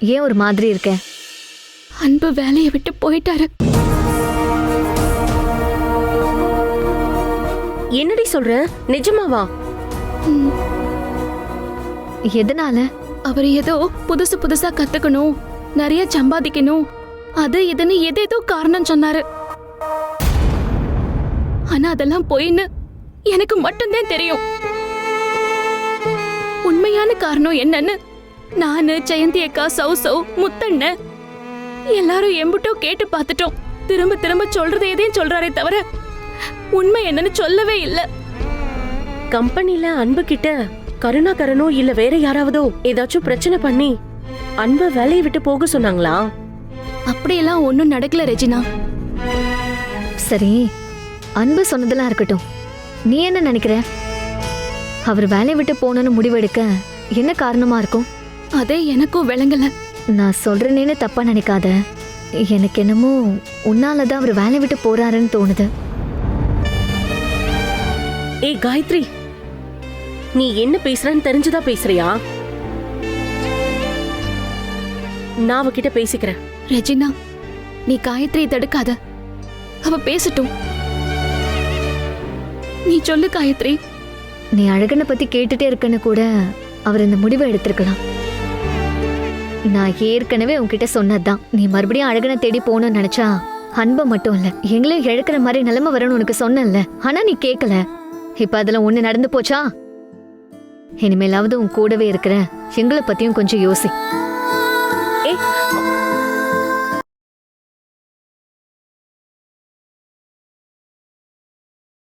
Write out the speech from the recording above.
ஏன் ஒரு மாதிரி இருக்க? அன்பு வேலையை விட்டு போயிட்டாரு. என்னடி சொல்ற? நிஜமாவா? எதனால? அவர் ஏதோ புதுசு புதுசா கத்துக்கணும், நிறைய சம்பாதிக்கணும், அது இதுன்னு ஏதேதோ காரணம் சொன்னாரு. ஆனா அதெல்லாம் பொய்ன்னு எனக்கு மட்டும்தான் தெரியும். உண்மையான காரணம் என்னன்னு நானு, ஜெயந்தி அக்கா, சௌசவ், முத்தண்ண எல்லாரும் எம்புட்டோ கேட்டு பார்த்துட்டோம். திரும்ப திரும்ப சொல்றது எதையும் சொல்றாரே தவிர உண்மை என்னன்னு சொல்லவே இல்லை. கம்பெனில அன்பு கிட்ட கருணாகரனோ இல்ல வேற யாராவதோ ஏதாச்சும் பிரச்சனை பண்ணி அன்ப வேலையை விட்டு போக சொன்னாங்களா? அப்படியெல்லாம் ஒண்ணும் நடக்கல ரெஜினா. சரி, அன்பு சொன்னதெல்லாம் இருக்கட்டும். நீ என்ன நினைக்கிற? அவர் வேலையை விட்டு போகணும்னு முடிவெடுக்க என்ன காரணமா இருக்கும்? அதே எனக்கும் விளங்கல. நான் சொல்றேனேன்னு தப்பா நினைக்காத. எனக்கு என்னமோ உன்னாலதான் அவர் வேலையை விட்டு போறாருன்னு தோணுது. ஏய் காயத்ரி, நீ என்ன பேசுறன்னு தெரிஞ்சுதான் பேசுறியா? நான் அவகிட்ட பேசிக்கிறேன். ரெஜினா, நீ காயத்ரி தடுக்காத. அவ பேசட்டும். நீ சொல்லு காயத்ரி. நீ அழகனை பத்தி கேட்டுட்டே இருக்கன்னு கூட அவர் இந்த முடிவை எடுத்திருக்கலாம். நான் ஏற்கனவே உன்கிட்ட சொன்னதுதான். நீ மறுபடியும் அழகனை தேடி போகணும்னு நினைச்சா அன்பை மட்டும் இல்ல, எங்களையும் இழக்கிற மாதிரி நிலைமை வரணும்னு உனக்கு சொன்னல. ஆனா நீ கேட்கல. இப்ப அதுல ஒண்ணு நடந்து போச்சா? இனிமேலாவது உன் கூடவே இருக்கிற எங்களை பத்தியும் கொஞ்சம் யோசி.